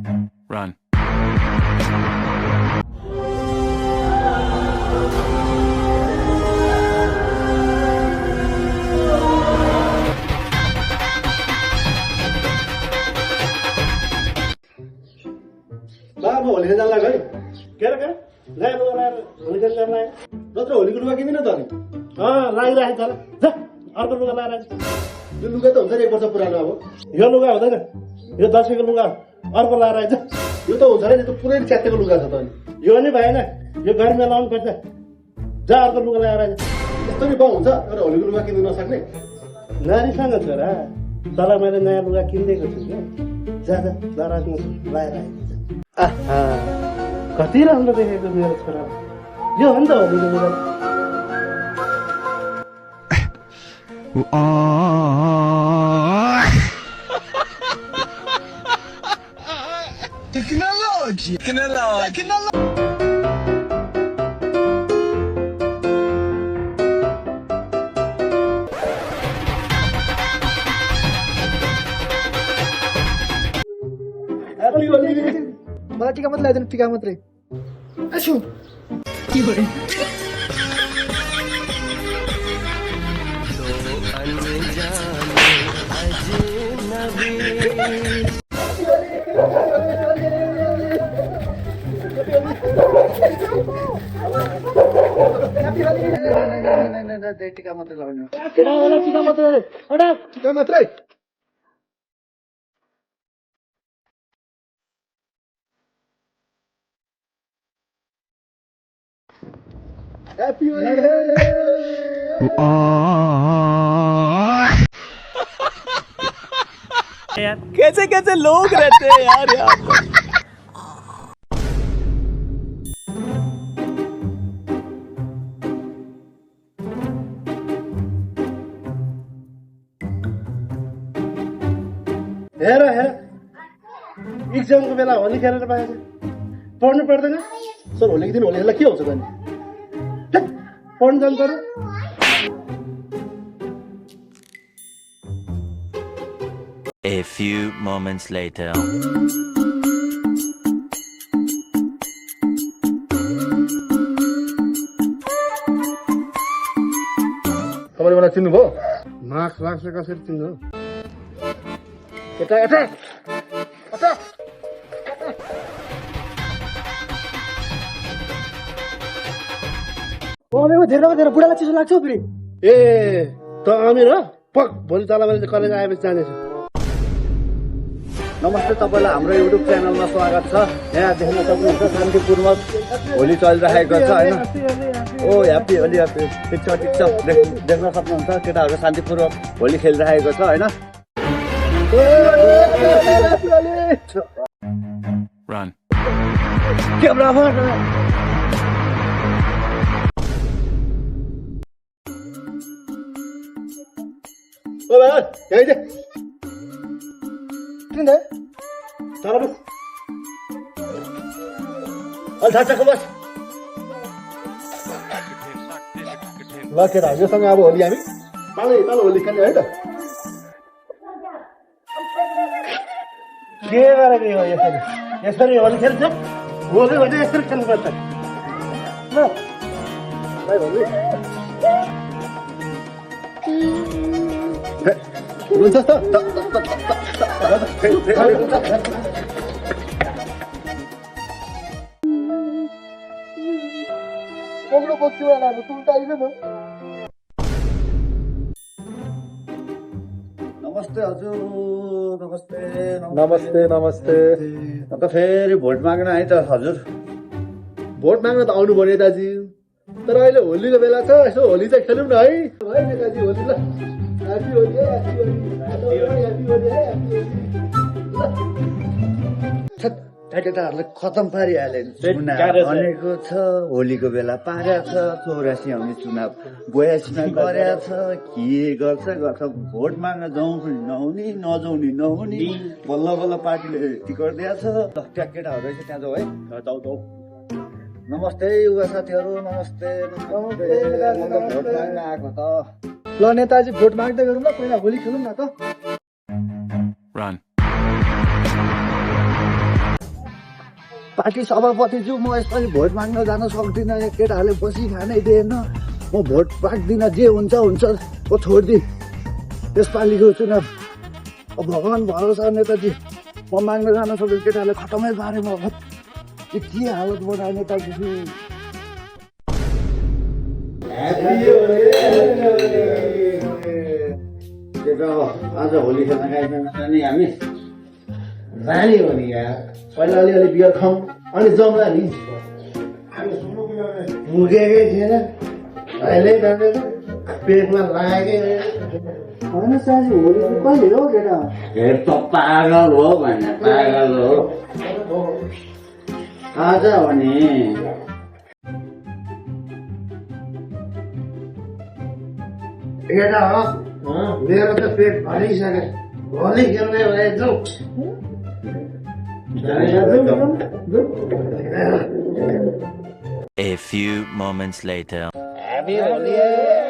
Run. ला म होली खेल्न जान लाग्यो है के रे ल्याएर होली खेल्न जान लाग्यो नत्र होलीको लुगा किन्दिन त अनि लागिरहेको छ जा अर्को लुगा लाएर यो लुगा त हुन्छ नि 1 वर्ष पुरानो अब यो लुगा हुँदैन यो दसैँको लुगा अर्को लाएर आइज यो त हुन्छ नि त पुरै च्यातेको लुगा छ त अनि यो नि भएन यो गर्मीमा लाउनु पर्छ जा अर्को लुगा ल्याएर आइज यस्तो नि पाउ हुन्छ तर होलीको लुगा किन्नु नसक्ने नारीसँग छोरा तँलाई मैले नयाँ लुगा किनिदिएको छु क्या जा जा लाएर आइज आहा कति राम्रो देखेको मेरो छोरा यो हो नि त होलीको लुगा मलाई टिका मात्रै ल्याइदिनु टिका मात्रै आछु के गरे टिका मात्रै लगाउनु टिका मात्रै Happy Holi! कैसे कैसे लोग रहते हैं यार यहाँ पर। हेर हेर एक्जामको बेला होली खेलेर पाएछ पढ्नु पर्दैन सर होलीको दिन होली खेल्दा के हुन्छ त अनि पढ्नु जानु पर्यो A few moments later. तपाईँले मलाई चिन्नुभयो मार्क्स लाग्छ कसरी चिन्नु यता यता यता धेरै बुढालाई चिसो लाग्छ फेरि ए त अमिर हो पक भोलि तल मैले कलेज आएपछि जानेछु नमस्ते तपाईँलाई हाम्रो युट्युब च्यानलमा स्वागत छ यहाँ देख्न सक्नुहुन्छ शान्तिपूर्वक होली चलिरहेको छ होइन ओ ह्याप्पी होली ह्याप्पी ठिक छ देख्न सक्नुहुन्छ केटाहरू शान्तिपूर्वक होली खेलिरहेको छ होइन Run. ओ भाइ यही दे किन दे तल बस अलि थाहा बस ल केटा योसँग अब होली हामी तल होली खेल्ने है त के गरेको यो यसरी होली खेल्छ होली भने यसरी खेल्नुपर्छ ल भाइ होली हुन्छ त कोम्रो बच्चो वाला सुल्टाइल न नमस्ते हजुर नमस्ते नमस्ते अन्त फेरि भोट माग्न आएँ त हजुर भोट माग्न त आउनु पर्यो दाजु तर अहिले होलीको बेला छ यसो होली चाहिँ खेलौँ न है नेताजी होली ल happy Holi happy Holi happy Holi केटाहरूलाई खतम पारिहाल्यो भनेको छ होलीको बेला पारेको छ 84 आउने चुनाव 82 मा गरेको छ के गर्छ भोट माग्न जाउँ पनि नहुने नजाउँ नि नहुने बल्ल बल्ल पार्टीले टिकट दिएको छ त्यहाँ केटाहरू रहेछ त्यहाँ जाउँ है जाउँ नमस्ते युवा साथीहरू नमस्ते भोट माग्न आएको त ल नेताजी भोट माग्दै गरौँ ल पहिला होली खेलौँ न त Run. पार्टी सभापति छु म यसपालि भोट माग्न जान सक्दिनँ केटाहरूले बसी खानै दिएन म भोट पाक्दिनँ जे हुन्छ हुन्छ म छोडिदिएँ यसपालिको चुनाव अब भगवान् भरोसा नेताजी म माग्न जान सक्दिनँ केटाहरूले खतमै पारे म के हालत बनायो नेताजी आज होली खेल्न गइदिन नि हामी जाने हो नि यार पहिला अलिअलि बियर खाउँ अनि जम्ला नि मुगेकै थिएन अहिले पेटमा लागेकै होइन साँझी होली कहिले हो केटा हेर त पागल हो भने पागल हो आज हो नि केटा हो मेरो त पेट भरिसक्यो होली खेल्ने भए जाउँ A few moments later. Happy Holi!